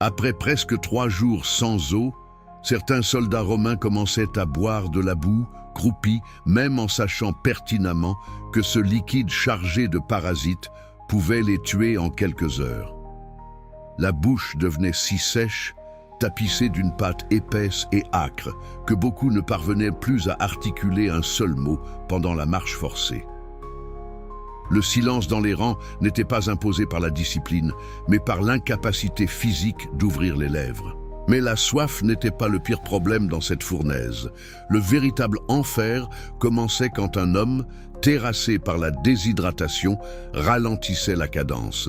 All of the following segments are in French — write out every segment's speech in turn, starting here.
Après presque 3 jours sans eau, certains soldats romains commençaient à boire de la boue, croupis, même en sachant pertinemment que ce liquide chargé de parasites pouvait les tuer en quelques heures. La bouche devenait si sèche, tapissée d'une pâte épaisse et âcre, que beaucoup ne parvenaient plus à articuler un seul mot pendant la marche forcée. Le silence dans les rangs n'était pas imposé par la discipline, mais par l'incapacité physique d'ouvrir les lèvres. Mais la soif n'était pas le pire problème dans cette fournaise. Le véritable enfer commençait quand un homme, terrassé par la déshydratation, ralentissait la cadence.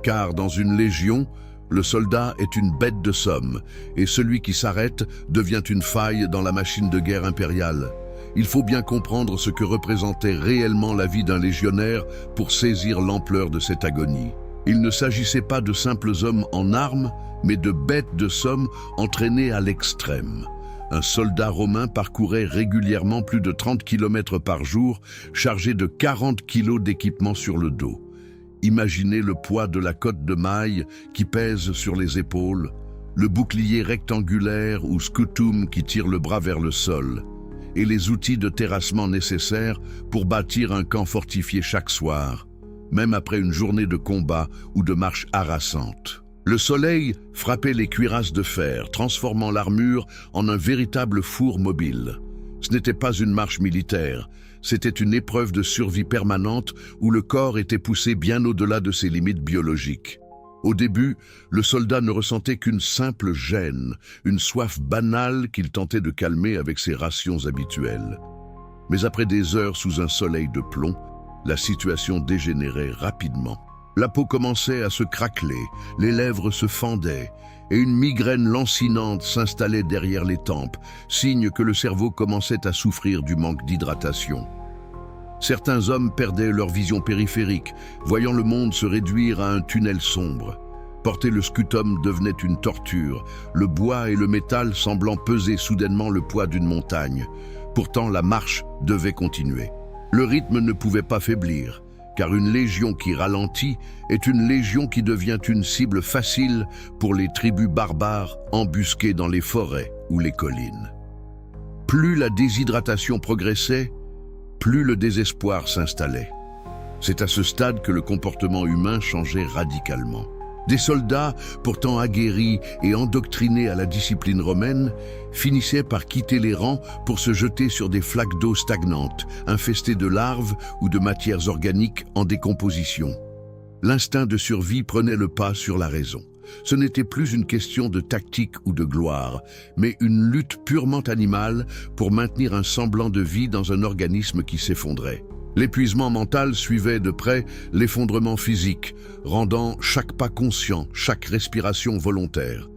Car dans une légion, le soldat est une bête de somme, et celui qui s'arrête devient une faille dans la machine de guerre impériale. Il faut bien comprendre ce que représentait réellement la vie d'un légionnaire pour saisir l'ampleur de cette agonie. Il ne s'agissait pas de simples hommes en armes, mais de bêtes de somme entraînées à l'extrême. Un soldat romain parcourait régulièrement plus de 30 km par jour, chargé de 40 kg d'équipement sur le dos. Imaginez le poids de la cotte de maille qui pèse sur les épaules, le bouclier rectangulaire ou scutum qui tire le bras vers le sol, et les outils de terrassement nécessaires pour bâtir un camp fortifié chaque soir, même après une journée de combat ou de marche harassante. Le soleil frappait les cuirasses de fer, transformant l'armure en un véritable four mobile. Ce n'était pas une marche militaire, c'était une épreuve de survie permanente où le corps était poussé bien au-delà de ses limites biologiques. Au début, le soldat ne ressentait qu'une simple gêne, une soif banale qu'il tentait de calmer avec ses rations habituelles. Mais après des heures sous un soleil de plomb, la situation dégénérait rapidement. La peau commençait à se craqueler, les lèvres se fendaient, et une migraine lancinante s'installait derrière les tempes, signe que le cerveau commençait à souffrir du manque d'hydratation. Certains hommes perdaient leur vision périphérique, voyant le monde se réduire à un tunnel sombre. Porter le scutum devenait une torture, le bois et le métal semblant peser soudainement le poids d'une montagne. Pourtant, la marche devait continuer. Le rythme ne pouvait pas faiblir, car une légion qui ralentit est une légion qui devient une cible facile pour les tribus barbares embusquées dans les forêts ou les collines. Plus la déshydratation progressait, plus le désespoir s'installait. C'est à ce stade que le comportement humain changeait radicalement. Des soldats, pourtant aguerris et endoctrinés à la discipline romaine, finissaient par quitter les rangs pour se jeter sur des flaques d'eau stagnantes, infestées de larves ou de matières organiques en décomposition. L'instinct de survie prenait le pas sur la raison. Ce n'était plus une question de tactique ou de gloire, mais une lutte purement animale pour maintenir un semblant de vie dans un organisme qui s'effondrait. L'épuisement mental suivait de près l'effondrement physique, rendant chaque pas conscient, chaque respiration volontaire.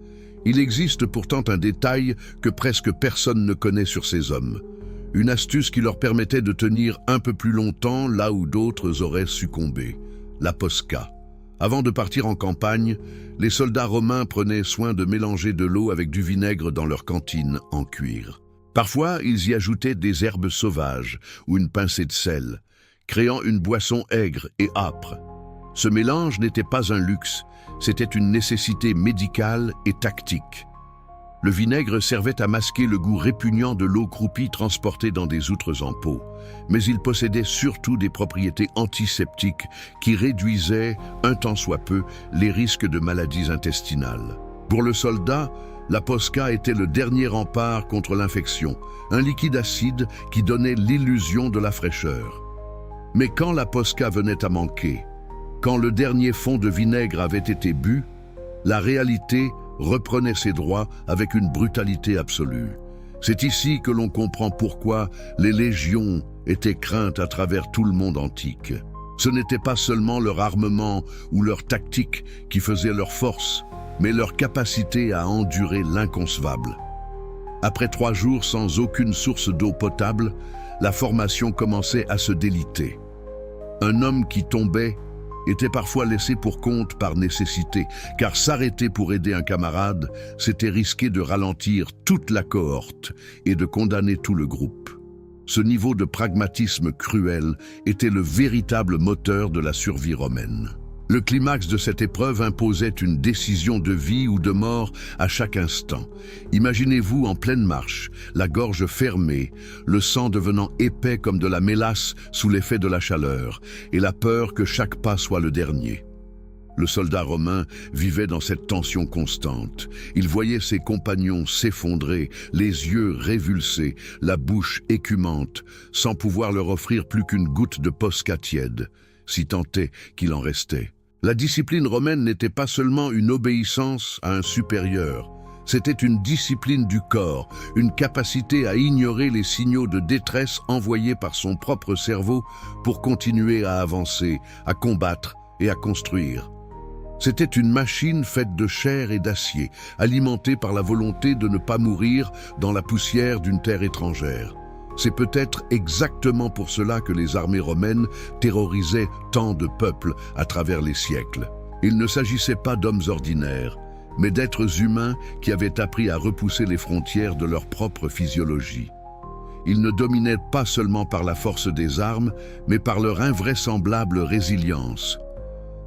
Il existe pourtant un détail que presque personne ne connaît sur ces hommes. Une astuce qui leur permettait de tenir un peu plus longtemps là où d'autres auraient succombé. La posca. Avant de partir en campagne, les soldats romains prenaient soin de mélanger de l'eau avec du vinaigre dans leur cantine en cuir. Parfois, ils y ajoutaient des herbes sauvages ou une pincée de sel, créant une boisson aigre et âpre. Ce mélange n'était pas un luxe, c'était une nécessité médicale et tactique. Le vinaigre servait à masquer le goût répugnant de l'eau croupie transportée dans des outres en pot, mais il possédait surtout des propriétés antiseptiques qui réduisaient, un tant soit peu, les risques de maladies intestinales. Pour le soldat, la posca était le dernier rempart contre l'infection, un liquide acide qui donnait l'illusion de la fraîcheur. Mais quand la posca venait à manquer, quand le dernier fond de vinaigre avait été bu, la réalité reprenait ses droits avec une brutalité absolue. C'est ici que l'on comprend pourquoi les légions étaient craintes à travers tout le monde antique. Ce n'était pas seulement leur armement ou leur tactique qui faisaient leur force, mais leur capacité à endurer l'inconcevable. Après 3 jours sans aucune source d'eau potable, la formation commençait à se déliter. Un homme qui tombait était parfois laissé pour compte par nécessité, car s'arrêter pour aider un camarade, c'était risquer de ralentir toute la cohorte et de condamner tout le groupe. Ce niveau de pragmatisme cruel était le véritable moteur de la survie romaine. Le climax de cette épreuve imposait une décision de vie ou de mort à chaque instant. Imaginez-vous en pleine marche, la gorge fermée, le sang devenant épais comme de la mélasse sous l'effet de la chaleur, et la peur que chaque pas soit le dernier. Le soldat romain vivait dans cette tension constante. Il voyait ses compagnons s'effondrer, les yeux révulsés, la bouche écumante, sans pouvoir leur offrir plus qu'une goutte de Posca tiède, si tant est qu'il en restait. La discipline romaine n'était pas seulement une obéissance à un supérieur, c'était une discipline du corps, une capacité à ignorer les signaux de détresse envoyés par son propre cerveau pour continuer à avancer, à combattre et à construire. C'était une machine faite de chair et d'acier, alimentée par la volonté de ne pas mourir dans la poussière d'une terre étrangère. C'est peut-être exactement pour cela que les armées romaines terrorisaient tant de peuples à travers les siècles. Il ne s'agissait pas d'hommes ordinaires, mais d'êtres humains qui avaient appris à repousser les frontières de leur propre physiologie. Ils ne dominaient pas seulement par la force des armes, mais par leur invraisemblable résilience.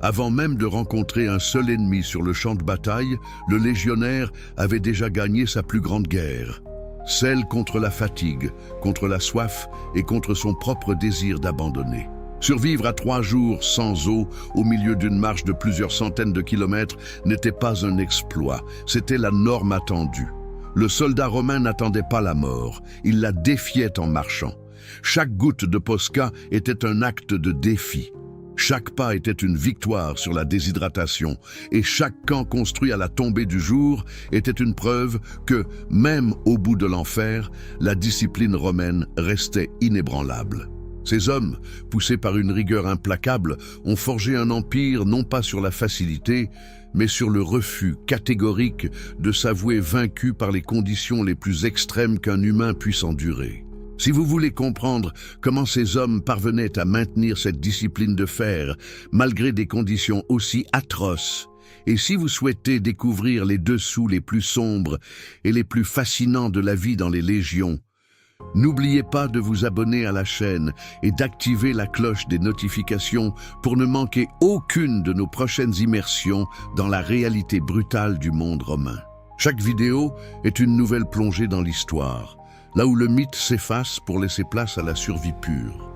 Avant même de rencontrer un seul ennemi sur le champ de bataille, le légionnaire avait déjà gagné sa plus grande guerre. Celle contre la fatigue, contre la soif et contre son propre désir d'abandonner. Survivre à 3 jours sans eau, au milieu d'une marche de plusieurs centaines de kilomètres, n'était pas un exploit, c'était la norme attendue. Le soldat romain n'attendait pas la mort, il la défiait en marchant. Chaque goutte de Posca était un acte de défi. Chaque pas était une victoire sur la déshydratation et chaque camp construit à la tombée du jour était une preuve que, même au bout de l'enfer, la discipline romaine restait inébranlable. Ces hommes, poussés par une rigueur implacable, ont forgé un empire non pas sur la facilité, mais sur le refus catégorique de s'avouer vaincu par les conditions les plus extrêmes qu'un humain puisse endurer. Si vous voulez comprendre comment ces hommes parvenaient à maintenir cette discipline de fer, malgré des conditions aussi atroces, et si vous souhaitez découvrir les dessous les plus sombres et les plus fascinants de la vie dans les légions, n'oubliez pas de vous abonner à la chaîne et d'activer la cloche des notifications pour ne manquer aucune de nos prochaines immersions dans la réalité brutale du monde romain. Chaque vidéo est une nouvelle plongée dans l'histoire, là où le mythe s'efface pour laisser place à la survie pure.